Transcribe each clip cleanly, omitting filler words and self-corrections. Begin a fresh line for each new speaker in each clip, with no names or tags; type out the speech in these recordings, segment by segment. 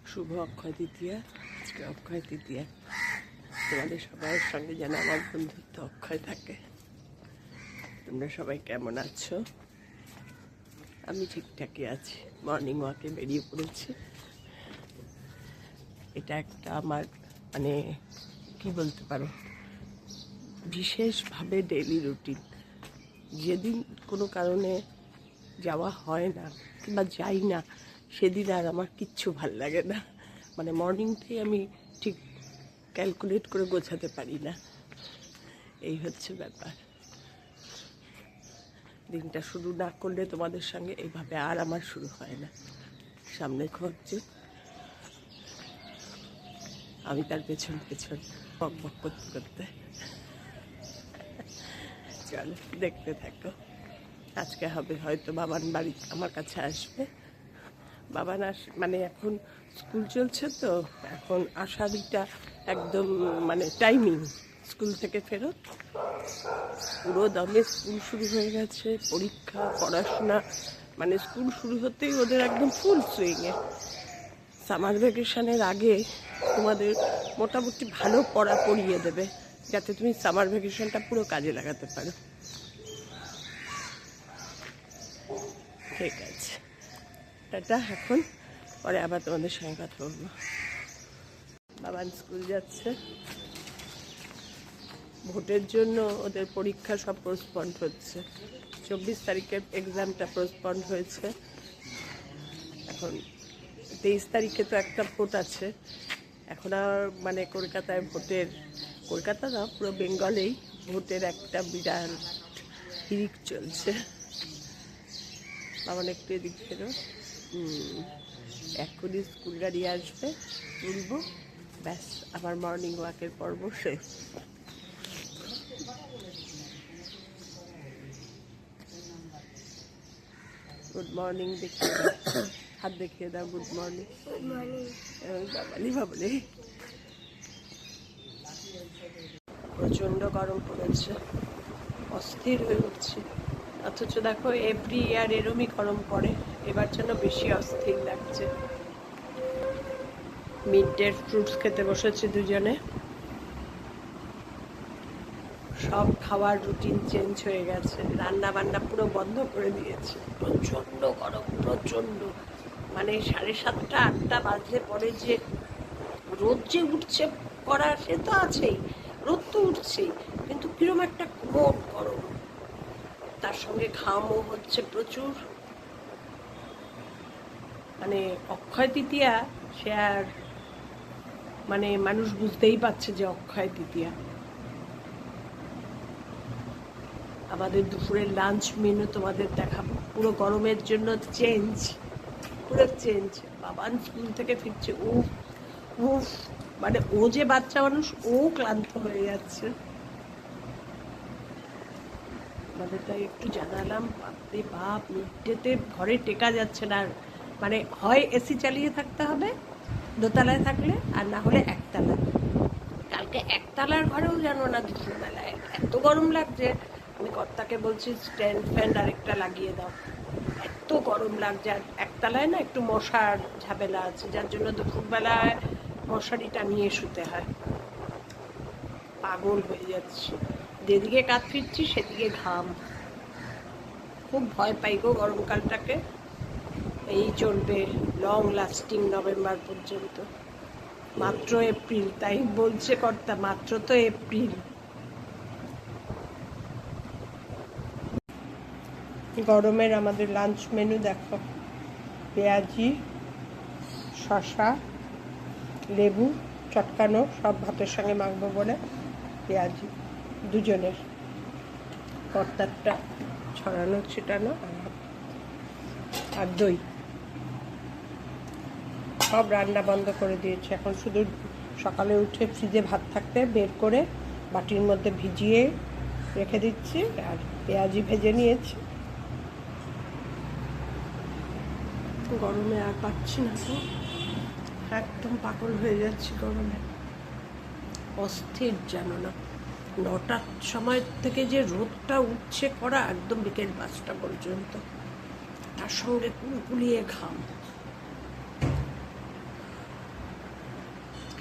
শুভ অক্ষয় তৃতীয়া। আজকে অক্ষয় তৃতীয়া। তোমাদের সবার সঙ্গে যেন আমার বন্ধুত্ব অক্ষয় থাকে। তোমরা সবাই কেমন আছো? আমি ঠিকঠাকই আছি। মর্নিং ওয়াকে বেরিয়ে পড়েছি। এটা একটা আমার মানে কি বলতে পারো, বিশেষভাবে ডেইলি রুটিন। যেদিন কোনো কারণে যাওয়া হয় না কিংবা যাই না, সেদিন আর আমার কিচ্ছু ভাল লাগে না। মানে মর্নিংটাই আমি ঠিক ক্যালকুলেট করে গোছাতে পারি না। এই হচ্ছে ব্যাপার। দিনটা শুরু না করলে তোমাদের সঙ্গে এইভাবে আর আমার শুরু হয় না। সামনে ঘটছে, আমি তার পেছন পেছন বক বক করতে করতে। চলো দেখতে থাকো। আজকে হবে হয়তো বাবান বাড়ি আমার কাছে আসবে। বাবান মানে এখন স্কুল চলছে তো, এখন আষাঢ়িটা একদম মানে টাইমিং স্কুল থেকে ফেরত। পুরো দমে স্কুল শুরু হয়ে গেছে, পরীক্ষা পড়াশোনা, মানে স্কুল শুরু হতেই ওদের একদম ফুল সুইংয়ে। সামার ভ্যাকেশনের আগে তোমাদের মোটামুটি ভালো পড়া পড়িয়ে দেবে, যাতে তুমি সামার ভ্যাকেশনটা পুরো কাজে লাগাতে পারো। ঠিক আছে, টাটা। এখন পরে আবার তোমাদের সঙ্গে কথা বলবো। বাবান স্কুল যাচ্ছে। ভোটের জন্য ওদের পরীক্ষা সব পোস্টপন্ড হচ্ছে। 24 তারিখের এক্সামটা পোস্টপন্ড হয়েছে। এখন 23 তারিখে তো একটা ভোট আছে। এখন আর মানে কলকাতায় ভোটের, কলকাতা না পুরো বেঙ্গলেই ভোটের একটা বিরাট হিড়িক চলছে। আমার একটু এদিক ফেরো। এখনই স্কুল গাড়ি আসবে, তুলবো, ব্যাস আমার মর্নিং ওয়াকের পর্ব শেষ। গুড মর্নিং দেখিয়ে দাও, হাত দেখিয়ে দাও। Good morning. বাবালি বাবলি, প্রচণ্ড গরম পড়েছে, অস্থির হয়ে উঠছে। অথচ দেখো এভরি ইয়ার এরমই গরম পড়ে, এবার যেন বেশি অস্থির লাগছে। মিড ডে ফ্রুটস খেতে বসেছি দুজনে। সব খাওয়ার রুটিন চেঞ্জ হয়ে গেছে, রান্না বান্না পুরো বন্ধ করে দিয়েছে। প্রচণ্ড গরম, প্রচণ্ড। মানে 7:30 8টা বাজলে পরে যে রোদ যে উঠছে করা, সে তো আছেই, রোদ তো উঠছেই, কিন্তু কিরম একটা কোমর গরম, তার সঙ্গে ঘামও হচ্ছে প্রচুর। মানে অক্ষয় তৃতীয়া, সে আর মানে মানুষ বুঝতেই পারছে যে অক্ষয় তৃতীয়া। আমাদের দুপুরের লাঞ্চ মেনু তোমাদের দেখাবো। পুরো গরমের জন্য চেঞ্জ, পুরো চেঞ্জ। বাবান স্কুল থেকে ফিরছে, উফ উফ, মানে ও যে বাচ্চা মানুষ, ও ক্লান্ত হয়ে যাচ্ছে। আমাদের তাই একটু জানালাম, বাপরে বাপ, মিডডেতে ঘরে টেকা যাচ্ছে না। মানে হয় এসি চালিয়ে থাকতে হবে দোতলায় থাকলে, আর না হলে একতলায়। কালকে একতলার ঘরেও জানো না, দুপুরবেলায় এত গরম লাগছে। আমি কর্তাকে বলছি স্ট্যান্ড ফ্যান আরেকটা লাগিয়ে দাও, এত গরম লাগছে। আর একতলায় না একটু মশার ঝামেলা আছে, যার জন্য দুপুরবেলায় মশারি টানিয়ে শুতে হয়। পাগল হয়ে যাচ্ছি, যেদিকে কাজ ফিরছি সেদিকে ঘাম। খুব ভয় পাই গো গরমকালটাকে। এই চলবে লং লাস্টিং নভেম্বর পর্যন্ত। মাত্র এপ্রিল, তাই বলছে কর্তা, মাত্র তো এপ্রিল। গরমের আমাদের লাঞ্চ মেনু দেখো, পেঁয়াজি, শসা, লেবু চটকানো, সব ভাতের সঙ্গে মাখবো বলে পেঁয়াজি দুজনের, কর্তারটা ছড়ানো ছিটানো, আর দই। সব রান্না বন্ধ করে দিয়েছে। এখন শুধু সকালে উঠে ফ্রিজে ভাত থাকতে বের করে বাটির মধ্যে ভিজিয়ে রেখে দিচ্ছি, আর পেঁয়াজি ভেজে নিয়েছি। গরমে আর পাচ্ছি না তো, একদম পাগল হয়ে যাচ্ছি গরমে, অস্থির জানো না। 9টার সময় থেকে যে রোদটা উঠছে করা, একদম বিকেল 5টা পর্যন্ত, তার সঙ্গে কুলকুলিয়ে ঘাম।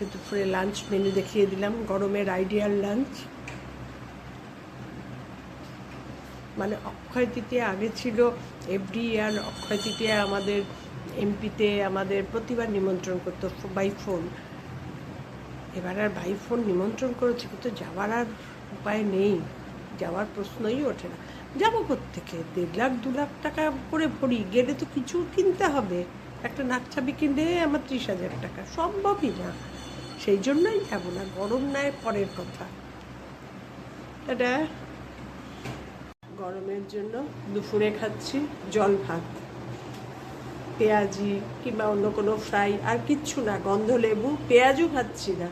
আজকে দুপুরে লাঞ্চ মেনু দেখিয়ে দিলাম, গরমের আইডিয়াল লাঞ্চ। মানে অক্ষয় তৃতীয়া আগে ছিল এভরি ইয়ার, অক্ষয় তৃতীয়া আমাদের এমপিতে আমাদের প্রতিবার নিমন্ত্রণ করতো বাই ফোন। এবার আর বাই ফোন নিমন্ত্রণ করেছে, কিন্তু যাওয়ার আর উপায় নেই, যাওয়ার প্রশ্নই ওঠে না। যাবো কোত্থেকে? 1.5 লাখ 2 লাখ টাকা করে ভরি, গেলে তো কিছু কিনতে হবে। একটা নাকছাবি কিনলে আমার 30,000 টাকা, সম্ভবই না। সেই জন্যই যাবো না, গরম নয় পরের কথা। এটা গরমের জন্য দুপুরে খাচ্ছি জল ভাত, পেঁয়াজি কিংবা অন্য কোনো ফ্রাই, আর কিচ্ছু না। গন্ধ লেবু, পেঁয়াজও খাচ্ছি না,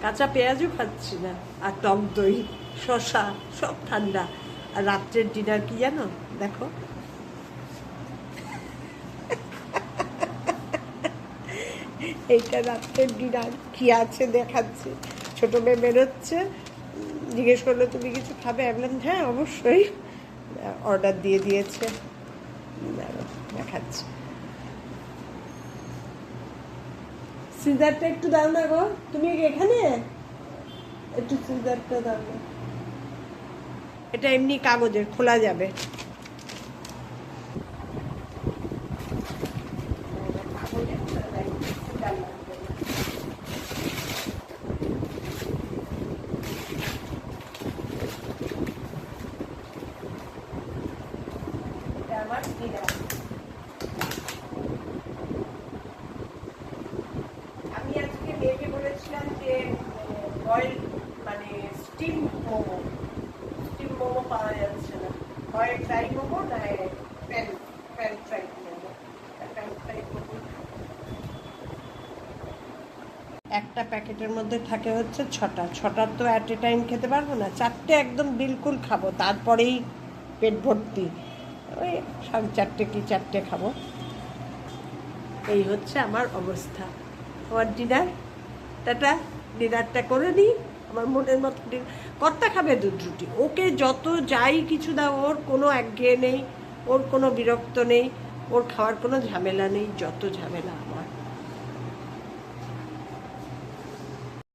কাঁচা পেঁয়াজও খাচ্ছি না, আর টক দই, শশা, সব ঠান্ডা। আর রাত্রের ডিনার কি জানো? দেখো, এইটা রাত্রের ডিনার কি আছে দেখাচ্ছি। ছোটো মেয়ে বেরোচ্ছে, জিজ্ঞেস করলো তুমি কিছু খাবে? আমি বললাম হ্যাঁ অবশ্যই, অর্ডার দিয়ে দিয়েছে, দেখাচ্ছি। সিজারটা একটু দাও না গো, তুমি এখানে একটু সিজারটা দাও না। এটা এমনি কাগজের, খোলা যাবে। আমি আজকে মেয়েকে বলেছিলাম যে বয়েল মানে স্টিম মোমো পাওয়া যাচ্ছে না, হয় ফ্রাই মোমো না প্যান ফ্রাই মোমো। একটা প্যাকেটের মধ্যে থাকে হচ্ছে 6টা তো অ্যাট এ টাইম খেতে পারবো না, 4টে একদম বিলকুল খাবো, তারপরেই পেট ভর্তি। ওই 4:30 কি 4টে খাবো। এই হচ্ছে আমার অবস্থা। আমার ডিনার, ডিনারটা করে নিই আমার মনের মতো। কর্তা খাবে দুধ রুটি, ওকে যত যাই কিছু দাও ওর কোনো একঘেয়ে নেই, ওর কোনো বিরক্ত নেই, ওর খাওয়ার কোনো ঝামেলা নেই। যত ঝামেলা